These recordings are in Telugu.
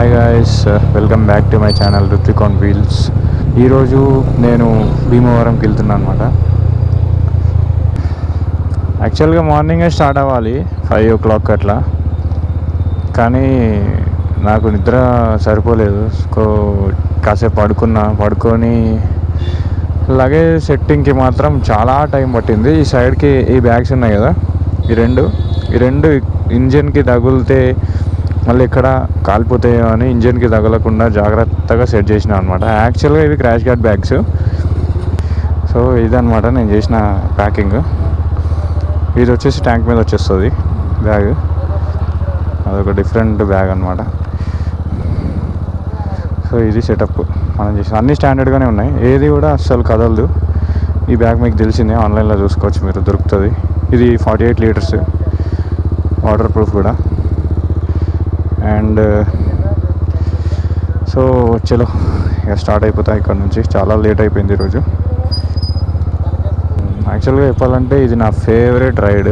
Hi guys, welcome back to my channel Ruthvik on wheels. ఈరోజు నేను భీమవరంకి వెళ్తున్నాను అనమాట. యాక్చువల్గా మార్నింగే స్టార్ట్ అవ్వాలి 5 o'clock అట్లా, కానీ నాకు నిద్ర సరిపోలేదు. కాసేపు పడుకొని లగేజ్ సెట్టింగ్కి మాత్రం చాలా టైం పట్టింది. ఈ సైడ్కి ఈ బ్యాగ్స్ ఉన్నాయి కదా, ఈ రెండు ఇంజన్కి తగిలితే మళ్ళీ ఇక్కడ కాలిపోతాయో అని ఇంజన్కి తగలకుండా జాగ్రత్తగా సెట్ చేసిన అనమాట. యాక్చువల్గా ఇవి క్రాష్ గార్డ్ బ్యాగ్స్. సో ఇదనమాట నేను చేసిన ప్యాకింగ్. ఇది వచ్చేసి ట్యాంక్ మీద వచ్చేస్తుంది బ్యాగ్. అదొక డిఫరెంట్ బ్యాగ్ అనమాట. సో ఇది సెటప్ మనం చేసిన. అన్నీ స్టాండర్డ్గానే ఉన్నాయి, ఏది కూడా అస్సలు కదలదు. ఈ బ్యాగ్ మీకు తెలిసిందే, ఆన్లైన్లో చూసుకోవచ్చు, మీరు దొరుకుతుంది. ఇది 48 liters, వాటర్ ప్రూఫ్ కూడా. అండ్ సో చలో ఇక స్టార్ట్ అయిపోతాయి ఇక్కడ నుంచి. చాలా లేట్ అయిపోయింది ఈరోజు. యాక్చువల్గా చెప్పాలంటే ఇది నా ఫేవరెట్ రైడ్.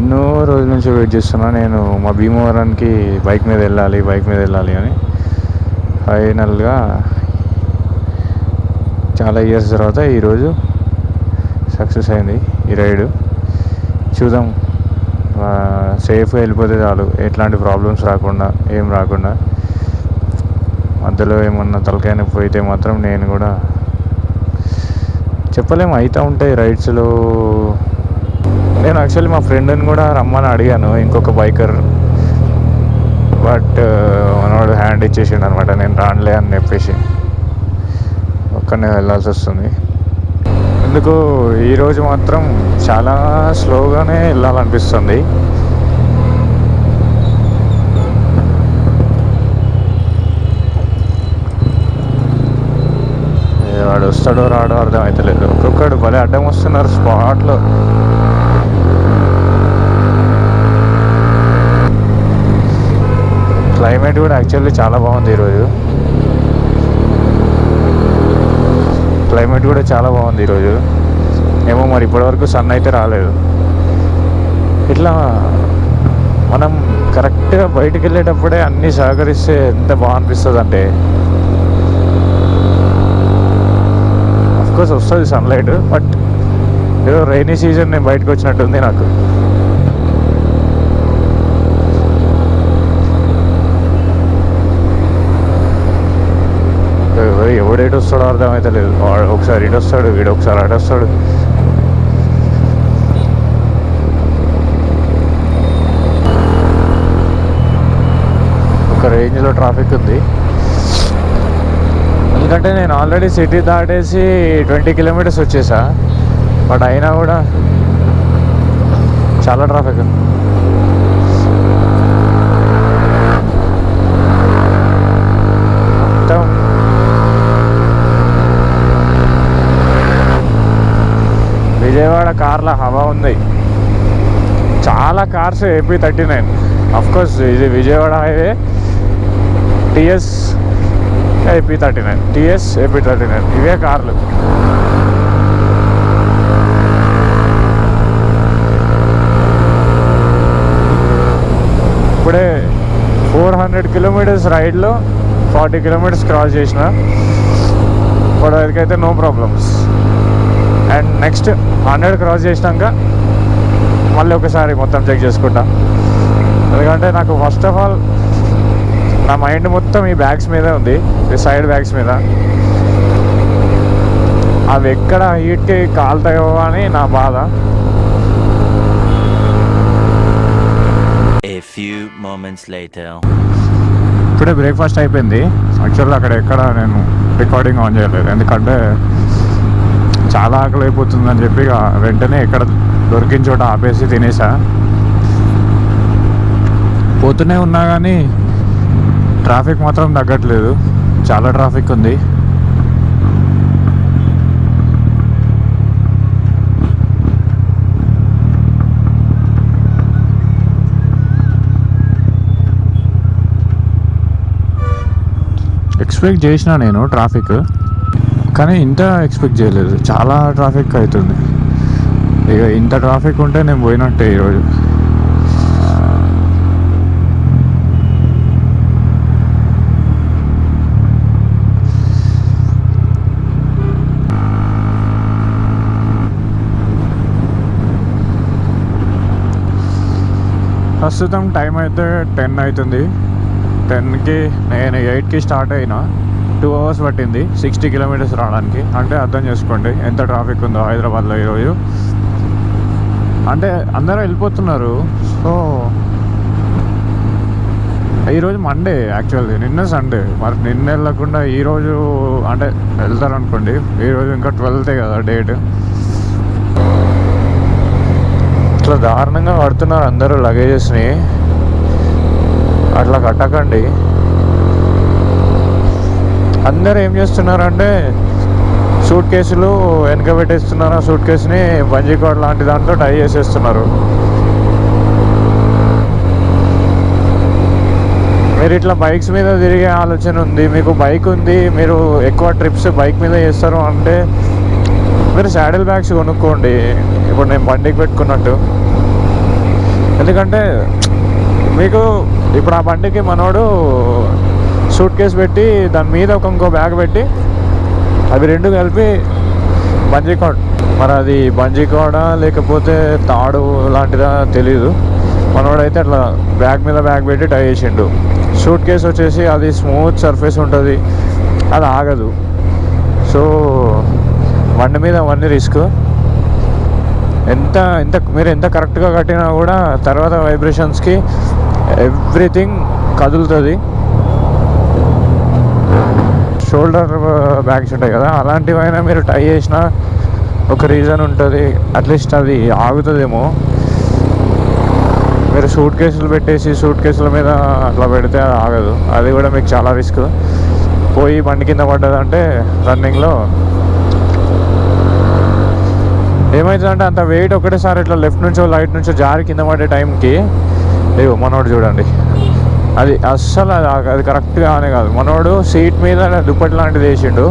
ఎన్నో రోజుల నుంచి వెయిట్ చేస్తున్నా నేను మా భీమవరానికి బైక్ మీద వెళ్ళాలి అని. ఫైనల్గా చాలా ఇయర్స్ తర్వాత ఈరోజు సక్సెస్ అయింది ఈ రైడ్. చూద్దాం, సేఫ్గా వెళ్ళిపోతే చాలు, ఎట్లాంటి ప్రాబ్లమ్స్ రాకుండా, ఏం రాకుండా. మధ్యలో ఏమన్నా తలకాయ నొప్పి అయితే మాత్రం నేను కూడా చెప్పలేము, అవుతూ ఉంటాయి రైడ్స్లో. నేను యాక్చువల్లీ మా ఫ్రెండ్ని కూడా రమ్మని అడిగాను, ఇంకొక బైకర్, బట్ మనవాడు హ్యాండ్ ఇచ్చేసిండు అనమాట. నేను రానులే అని చెప్పేసి ఒక్కనే వెళ్ళాల్సి వస్తుంది. ఎందుకు ఈరోజు మాత్రం చాలా స్లోగానే వెళ్ళాలనిపిస్తుంది. వాడు వస్తాడో రాడో అర్థం అవుతలేదు. ఒక్కొక్కడు భలే అడ్డం వస్తున్నారు స్పాట్లో. క్లైమేట్ కూడా యాక్చువల్లీ చాలా బాగుంది ఈరోజు. ఏమో మరి ఇప్పటివరకు సన్ అయితే రాలేదు. ఇట్లా మనం కరెక్ట్గా బయటికి వెళ్ళేటప్పుడే అన్నీ సహకరిస్తే ఎంత బాగా అనిపిస్తుంది అంటే. అఫ్కోర్స్ వస్తుంది సన్లైట్, బట్ ఏదో రైనీ సీజన్ నేను బయటకు వచ్చినట్టుంది నాకు. ఎవడేటు వస్తాడో అర్థమైతే లేదు. ఒకసారి ఇటు వస్తాడు, వీడు ఒకసారి అటు వస్తాడు. ఒక రేంజ్లో ట్రాఫిక్ ఉంది. ఎందుకంటే నేను ఆల్రెడీ సిటీ దాటేసి 20 kilometers వచ్చేసా, బట్ అయినా కూడా చాలా ట్రాఫిక్ ఉంది. విజయవాడ కార్ల హవా ఉంది. చాలా కార్స్ AP39. అఫ్కోర్స్ ఇది విజయవాడ హైవే, TS AP39 ఇవే కార్లు. ఇప్పుడే 400 kilometers రైడ్లో 40 kilometers క్రాస్ చేసిన. ఇప్పటివరకైతే no problems. And next 100 cross చేసినాక మళ్ళీ ఒకసారి మొత్తం చెక్ చేసుకుంటా. ఎందుకంటే నాకు ఫస్ట్ ఆఫ్ ఆల్ నా మైండ్ మొత్తం ఈ బ్యాగ్స్ మీదే ఉంది, ఈ సైడ్ బ్యాగ్స్ మీద. అవి ఎక్కడ హీట్కి కాలుతాయో అని నా బాధ. ఇప్పుడే బ్రేక్ఫాస్ట్ అయిపోయింది. యాక్చువల్గా ఎక్కడ నేను రికార్డింగ్ ఆన్ చేయలేదు, ఎందుకంటే చాలా ఆకలి అయిపోతుందని చెప్పి వెంటనే ఎక్కడ దొరికిన చోట ఆపేసి తినేసా. పోతూనే ఉన్నా కానీ ట్రాఫిక్ మాత్రం తగ్గట్లేదు, చాలా ట్రాఫిక్ ఉంది. ఎక్స్పెక్ట్ చేసిన నేను ట్రాఫిక్, కానీ ఇంత ఎక్స్పెక్ట్ చేయలేదు. చాలా ట్రాఫిక్ అవుతుంది. ఇక ఇంత ట్రాఫిక్ ఉంటే నేను పోయినట్టే ఈరోజు. ప్రస్తుతం టైం అయితే 10 అవుతుంది. 10కి నేను 8కి స్టార్ట్ అయినా. 2 hours పట్టింది 60 kilometers రావడానికి. అంటే అర్థం చేసుకోండి ఎంత ట్రాఫిక్ ఉందో హైదరాబాద్లో ఈరోజు. అంటే అందరూ వెళ్ళిపోతున్నారు. సో ఈరోజు మండే యాక్చువల్లీ, నిన్న సండే. మరి నిన్న వెళ్ళకుండా ఈరోజు అంటే వెళ్తారు అనుకోండి. ఈరోజు ఇంకా 12th కదా డేట్. ఇట్లా దారుణంగా కడుతున్నారు అందరూ లగేజెస్ని. అట్లా కట్టకండి. అందరూ ఏం చేస్తున్నారంటే సూట్ కేసులు వెనక పెట్టేస్తున్నారు. ఆ సూట్ కేసుని బంజీ కార్డ్ లాంటి దాంట్లో టై చేసేస్తున్నారు. మీరు ఇట్లా బైక్స్ మీద తిరిగే ఆలోచన ఉంది, మీకు బైక్ ఉంది, మీరు ఎక్కువ ట్రిప్స్ బైక్ మీద చేస్తారు అంటే మీరు శాడిల్ బ్యాగ్స్ కొనుక్కోండి. ఇప్పుడు నేను బండికి పెట్టుకున్నట్టు. ఎందుకంటే మీకు ఇప్పుడు ఆ బండికి మనోడు సూట్ కేసు పెట్టి దాని మీద ఇంకో బ్యాగ్ పెట్టి అవి రెండు కలిపి బంజీ కార్డ్, మరి అది బంజీ కార్డా లేకపోతే తాడు లాంటిదా తెలీదు. మనోడైతే అట్లా బ్యాగ్ మీద బ్యాగ్ పెట్టి టై చేసిండు. సూట్ కేసు వచ్చేసి అది స్మూత్ సర్ఫేస్ ఉంటుంది, అది ఆగదు. సో బండి మీద అవన్నీ రిస్క్. మీరు ఎంత కరెక్ట్గా కట్టినా కూడా తర్వాత వైబ్రేషన్స్కి ఎవ్రీథింగ్ కదులుతుంది. షోల్డర్ బ్యాగ్స్ ఉంటాయి కదా, అలాంటివైనా మీరు టై చేసిన ఒక రీజన్ ఉంటుంది, అట్లీస్ట్ అది ఆగుతుందేమో. మీరు సూట్ కేసులు పెట్టేసి సూట్ కేసుల మీద అట్లా పెడితే అది ఆగదు. అది కూడా మీకు చాలా రిస్క్. పోయి బండి కింద పడ్డదంటే రన్నింగ్లో ఏమవుతుందంటే అంత వెయిట్ ఒకటేసారి ఇట్లా లెఫ్ట్ నుంచో రైట్ నుంచో జారి కింద పడే టైంకి లేవు. మనోడు చూడండి, అది అస్సలు అది కరెక్ట్గా అనే కాదు. మనోడు సీట్ మీద దుప్పటి లాంటిది వేసిండు.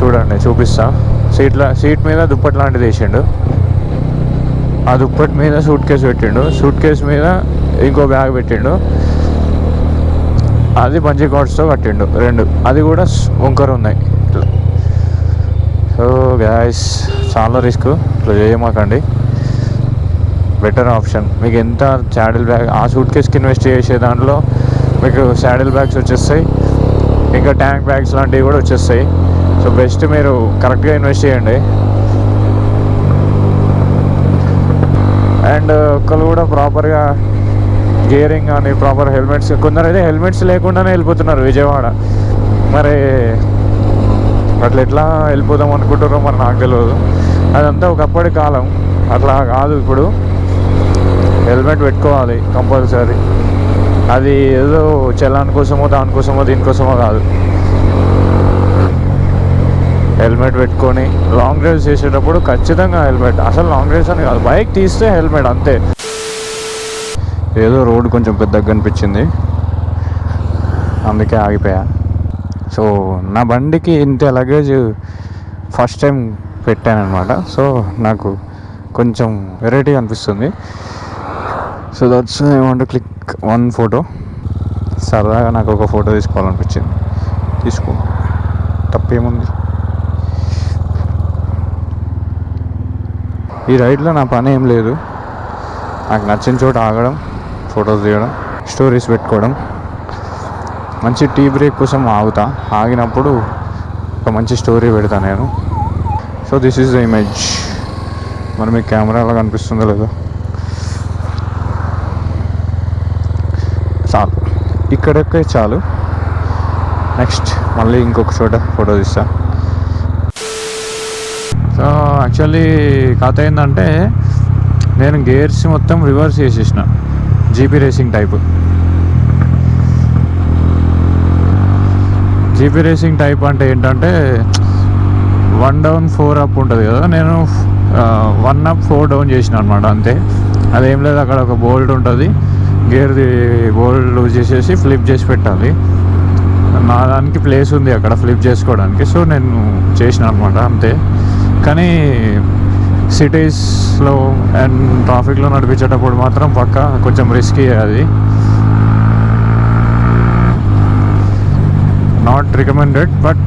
చూడండి చూపిస్తా. సీట్ మీద దుప్పటి లాంటిది వేసిండు. ఆ దుప్పటి మీద సూట్ కేసు పెట్టిండు. సూట్ కేసు మీద ఇంకో బ్యాగ్ పెట్టిండు. అది బంజీ కార్డ్స్తో కట్టిండు రెండు. అది కూడా వంకర ఉన్నాయి. సో గ్యాస్ చాలా రిస్క్. ఇట్లా చేయమాకండి. బెటర్ ఆప్షన్ మీకు ఎంత శాడిల్ బ్యాగ్, ఆ సూట్ కేసుకి ఇన్వెస్ట్ చేసే దాంట్లో మీకు శాడిల్ బ్యాగ్స్ వచ్చేస్తాయి, ఇంకా ట్యాంక్ బ్యాగ్స్ లాంటివి కూడా వచ్చేస్తాయి. సో బెస్ట్ మీరు కరెక్ట్గా ఇన్వెస్ట్ చేయండి. అండ్ ఒకళ్ళు కూడా ప్రాపర్గా గేరింగ్ కానీ ప్రాపర్ హెల్మెట్స్, కొందరైతే హెల్మెట్స్ లేకుండానే వెళ్ళిపోతున్నారు విజయవాడ. మరి అట్లా ఎట్లా వెళ్ళిపోదాం అనుకుంటారో మరి నాకు తెలియదు. అదంతా ఒకప్పటి కాలం, అట్లా కాదు ఇప్పుడు. హెల్మెట్ పెట్టుకోవాలి కంపల్సరీ. అది ఏదో చలాన్ కోసమో దానికోసమో దీనికోసమో కాదు. హెల్మెట్ పెట్టుకొని లాంగ్ డ్రైవ్స్ చేసేటప్పుడు ఖచ్చితంగా హెల్మెట్. అసలు లాంగ్ డ్రైవ్స్ అని కాదు, బైక్ తీస్తే హెల్మెట్ అంతే. ఏదో రోడ్ కొంచెం పెద్దగా కనిపించింది, అందుకే ఆగిపోయా. సో నా బండికి ఇంత లగేజ్ ఫస్ట్ టైం పెట్టానమాట. సో నాకు కొంచెం వెరైటీ అనిపిస్తుంది. So that's I want to click one photo. సరదాగా నాకు ఒక ఫోటో తీసుకోవాలనిపించింది. తీసుకో, తప్పేముంది. ఈ రైడ్లో నా పని ఏం లేదు. నాకు నచ్చిన చోట ఆగడం, ఫొటోస్ తీయడం, స్టోరీస్ పెట్టుకోవడం. మంచి టీ బ్రేక్ కోసం ఆగుతా. ఆగినప్పుడు ఒక మంచి స్టోరీ పెడతా నేను. So this is the image. మరి మీకు కెమెరాలో కనిపిస్తుందో లేదో. చాలు, ఇక్కడెక్కే చాలు. నెక్స్ట్ మళ్ళీ ఇంకొక చోట ఫోటో తీస్తా. సో యాక్చువల్లీ కథ ఏంటంటే నేను గేర్స్ మొత్తం రివర్స్ చేసేసిన, GP racing type. GP racing type అంటే ఏంటంటే 1 down 4 up ఉంటుంది కదా, నేను 1 up 4 down చేసిన అనమాట. అంతే, అదేం లేదు. అక్కడ ఒక బోల్ట్ ఉంటుంది, గేర్ది బోల్ట్ లూజ్ చేసేసి ఫ్లిప్ చేసి పెట్టాలి. నా దానికి ప్లేస్ ఉంది అక్కడ ఫ్లిప్ చేసుకోవడానికి. సో నేను చేసిన అనమాట అంతే. కానీ సిటీస్లో అండ్ ట్రాఫిక్లో నడిపించేటప్పుడు మాత్రం పక్కా కొంచెం రిస్కీ. అది నాట్ రికమెండెడ్, బట్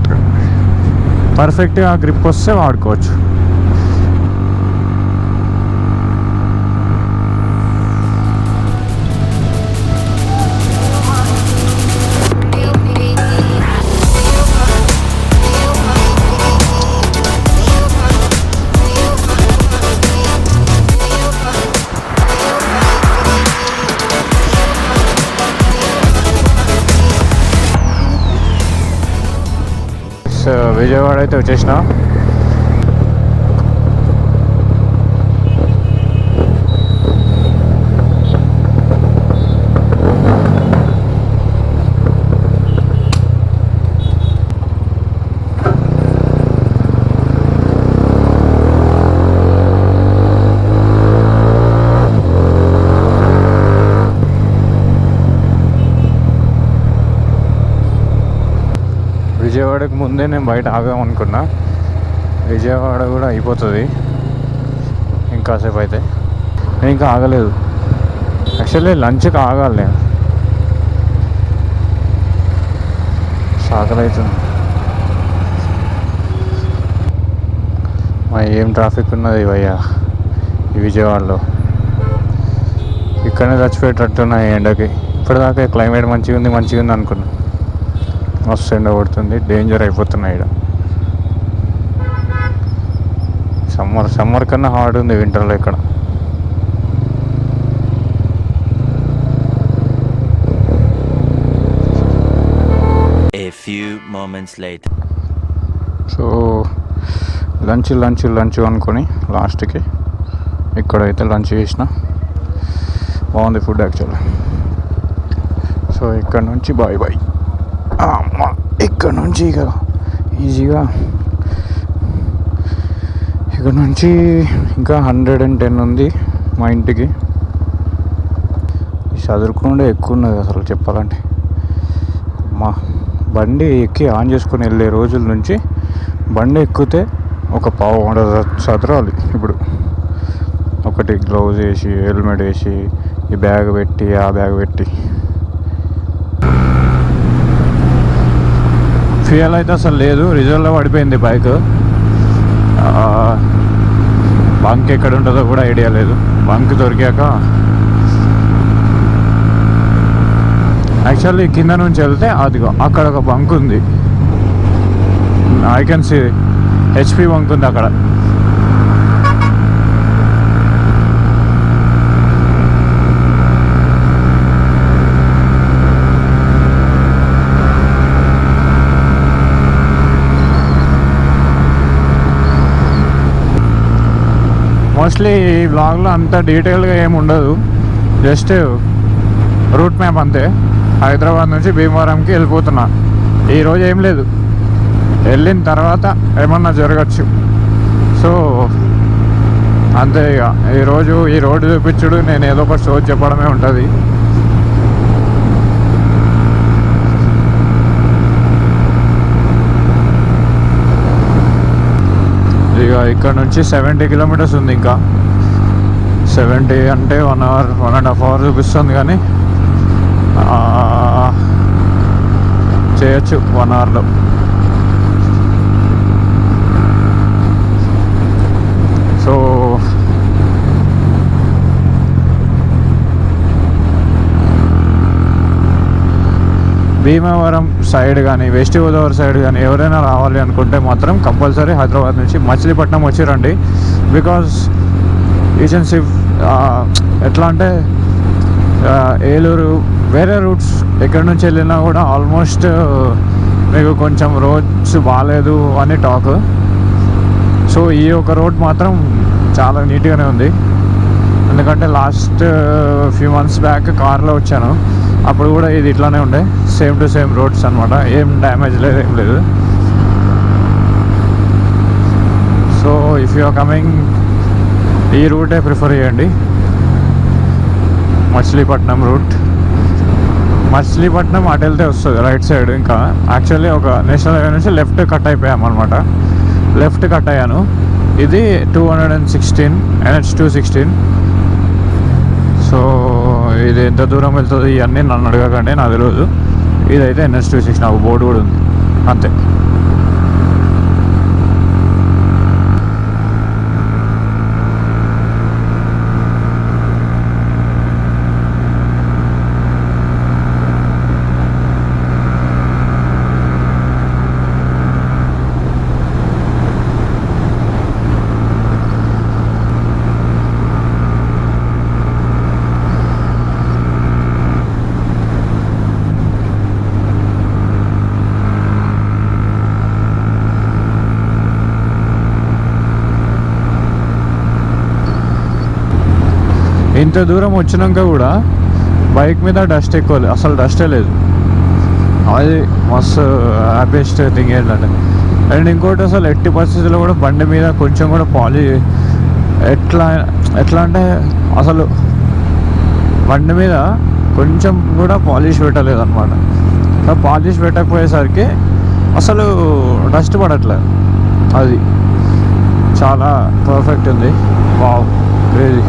పర్ఫెక్ట్గా గ్రిప్ వస్తే వాడుకోవచ్చు. విజయవాడ అయితే వచ్చేసిన. విజయవాడకు ముందే నేను బయట ఆగామనుకున్నా. విజయవాడ కూడా అయిపోతుంది ఇంకాసేపు అయితే. నేను ఇంకా ఆగలేదు. యాక్చువల్లీ లంచ్కి ఆగాలి నేను. ఆకలి అవుతుంది. ఏం ట్రాఫిక్ ఉన్నది భయ్యా ఈ విజయవాడలో. ఇక్కడనే చచ్చిపోయేటట్టున్నాయి ఎండకి. ఇప్పటిదాకా క్లైమేట్ మంచిగా ఉంది అనుకున్నా. మస్తు ఎండ కొడుతుంది. డేంజర్ అయిపోతున్నాయి ఇక్కడ. సమ్మర్ కన్నా హార్డ్ ఉంది వింటర్లో ఇక్కడ. A few moments later. So lunch అనుకొని లాస్ట్కి ఇక్కడైతే లంచ్ చేసిన. బాగుంది ఫుడ్ యాక్చువల్లీ. సో ఇక్కడ నుంచి బాయ్ అమ్మ. ఇక్కడ నుంచి ఇక ఈజీగా ఇక్కడ నుంచి ఇంకా 110 ఉంది మా ఇంటికి. చదువుకుంటే ఎక్కువ ఉన్నది అసలు చెప్పాలంటే. మా బండి ఎక్కి ఆన్ చేసుకొని వెళ్ళే రోజుల నుంచి బండి ఎక్కితే ఒక పావు గంట చదరాలి. ఇప్పుడు ఒకటి గ్లౌజ్ వేసి, హెల్మెట్ వేసి, ఈ బ్యాగ్ పెట్టి, ఆ బ్యాగ్ పెట్టి. ఫ్యూయల్ అయితే అసలు లేదు. రిజర్వ్లో పడిపోయింది బైక్. బంక్ ఎక్కడ ఉంటుందో కూడా ఐడియా లేదు. బంక్ దొరికాక యాక్చువల్లీ కింద నుంచి వెళ్తే అదిగో అక్కడ ఒక బంక్ ఉంది. I can see HP bunk ఉంది అక్కడ. మోస్ట్లీ ఈ బ్లాగ్లో అంత డీటెయిల్గా ఏమి ఉండదు. జస్ట్ రూట్ మ్యాప్ అంతే. హైదరాబాద్ నుంచి భీమవరంకి వెళ్ళిపోతున్నా. ఈరోజు ఏం లేదు, వెళ్ళిన తర్వాత ఏమన్నా జరగచ్చు. సో అంతే. ఇక ఈరోజు ఈ రోడ్డు చూపించుడు, నేను ఏదో ఒక స్టోరీ చెప్పడమే ఉంటుంది. ఇక ఇక్కడ నుంచి 70 కిలోమీటర్స్ ఉంది. ఇంకా 70 అంటే 1 అవర్ 1.5 అవర్ చూపిస్తుంది, కానీ చేయొచ్చు 1 అవర్లో. సో భీమవరం సైడ్ కానీ, వెస్ట్ గోదావరి సైడ్ కానీ ఎవరైనా రావాలి అనుకుంటే మాత్రం కంపల్సరీ హైదరాబాద్ నుంచి మచిలీపట్నం వచ్చి రండి. బికాజ్ ఏజెన్సీ ఎట్లా అంటే ఏలూరు వేరే రూట్స్ ఎక్కడి నుంచి వెళ్ళినా కూడా ఆల్మోస్ట్ మీకు కొంచెం రోడ్స్ బాగాలేదు అని టాక్. సో ఈ ఒక రోడ్ మాత్రం చాలా నీట్గానే ఉంది. ఎందుకంటే లాస్ట్ ఫ్యూ మంత్స్ బ్యాక్ కార్లో వచ్చాను, అప్పుడు కూడా ఇది ఇట్లానే ఉండే. సేమ్ టు సేమ్ రోడ్స్ అనమాట. ఏం డ్యామేజ్ లేదు, ఏం లేదు. So if you are coming ఈ రూటే ప్రిఫర్ చేయండి, మచిలీపట్నం రూట్. మచిలీపట్నం అటు వెళ్తే వస్తుంది రైట్ సైడ్. ఇంకా యాక్చువల్లీ ఒక నేషనల్ హైవే నుంచి లెఫ్ట్ కట్ అయిపోయామన్నమాట. లెఫ్ట్ కట్ అయ్యాను. ఇది 216 NH 216. సో ఇది ఎంత దూరం వెళ్తుంది ఇవన్నీ నన్ను అడగకండి, నాకు తెలియదు. ఇదైతే NH 216 నాకు బోర్డు కూడా ఉంది అంతే. ఇంత దూరం వచ్చినాక కూడా బైక్ మీద డస్ట్ ఎక్కువ లేదు, అసలు డస్టే లేదు. అది మస్తు హ్యాపీయెస్ట్ థింగ్ ఏంటంటే. అండ్ ఇంకోటి అసలు ఎట్టి పరిస్థితుల్లో కూడా బండి మీద కొంచెం కూడా ఎట్లా ఎట్లా అంటే అసలు బండి మీద కొంచెం కూడా పాలిష్ పెట్టలేదు అనమాట. పాలిష్ పెట్టకపోయేసరికి అసలు డస్ట్ పడట్లేదు. అది చాలా పర్ఫెక్ట్ ఉంది. Wow, crazy.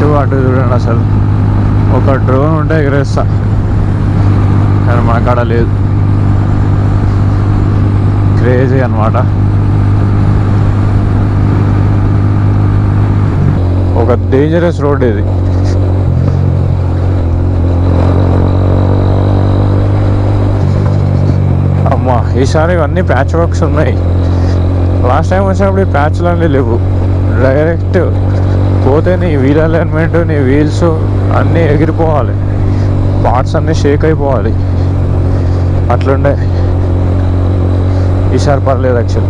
ఇటు అటు చూడండి, అసలు ఒక డ్రోన్ ఉంటే ఎగరేస్తా, కానీ మన కాడ లేదు. క్రేజీ అనమాట. ఒక డేంజరస్ రోడ్ ఇది. అమ్మా, ఈసారి అన్నీ ప్యాచ్ వర్క్స్ ఉన్నాయి. లాస్ట్ టైం వచ్చినప్పుడు ఈ ప్యాచ్లు అన్నీ లేవు. డైరెక్ట్ పోతే నీ వీల్ అలైన్మెంట్, నీ వీల్స్ అన్నీ ఎగిరిపోవాలి, పార్ట్స్ అన్నీ షేక్ అయిపోవాలి, అట్లుండే. ఈసారి పర్లేదు యాక్చువల్.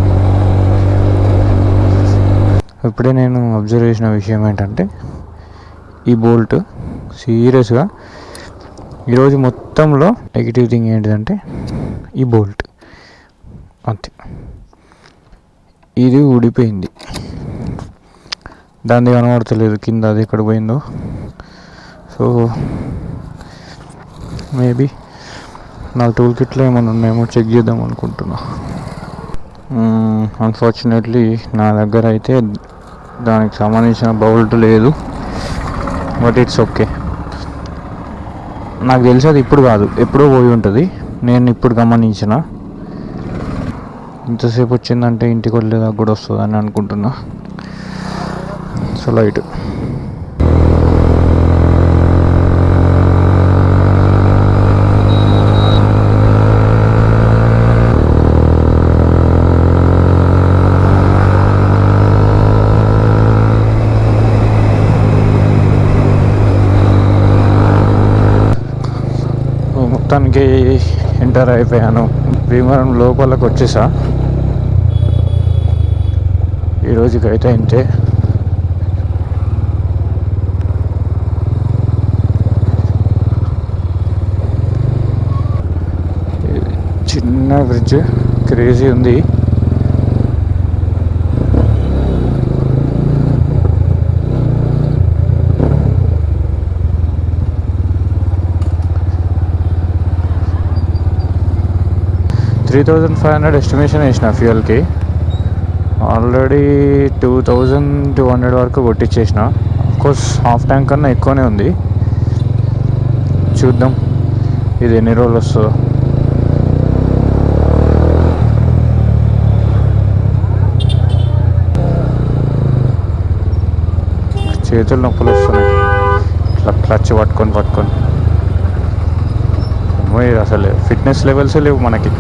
ఇప్పుడే నేను అబ్జర్వ్ చేసిన విషయం ఏంటంటే, ఈ బోల్ట్ సీరియస్గా ఈరోజు మొత్తంలో నెగిటివ్ థింగ్ ఏంటిదంటే ఈ బోల్ట్ అంతే. ఇది ఊడిపోయింది, దాన్ని కనబడతలేదు కింద, అది ఎక్కడ పోయిందో. సో మేబీ నా టూల్ కిట్లో ఏమైనా ఉన్నాయేమో చెక్ చేద్దాం అనుకుంటున్నా. అన్ఫార్చునేట్లీ నా దగ్గర అయితే దానికి సంబంధించిన బౌల్ట్ లేదు. But it's okay. నాకు తెలిసి అది ఇప్పుడు కాదు, ఎప్పుడో పోయి ఉంటుంది. నేను ఇప్పుడు గమనించిన. ఇంతసేపు వచ్చిందంటే ఇంటికి వెళ్ళేదాకా కూడా వస్తుందని అనుకుంటున్నా. So light. మొత్తానికి ఎంటర్ అయిపోయాను. భీమవరం లోపలికి వచ్చేసా. ఈరోజుకైతే ఇంతే. చిన్న బ్రిడ్జ్, క్రేజీ ఉంది. $3,500 ఎస్టిమేషన్ వేసిన ఫ్యూయల్కి. ఆల్రెడీ 2,200 వరకు కొట్టించేసిన. అఫ్కోర్స్ హాఫ్ ట్యాంక్ కన్నా ఎక్కువనే ఉంది. చూద్దాం ఇది ఎన్ని రోజులు వస్తుందో. చేతులు నొప్పులు వస్తున్నాయి ఇట్లా క్లచ్ పట్టుకొని. అసలు ఫిట్నెస్ లెవెల్స్ లేవు మనకి.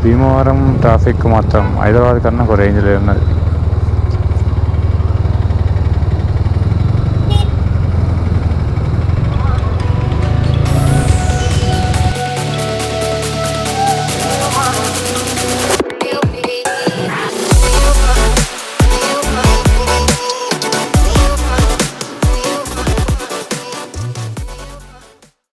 భీమవరం ట్రాఫిక్ మాత్రం హైదరాబాద్ కన్నా ఒక రేంజ్లో ఉన్నది.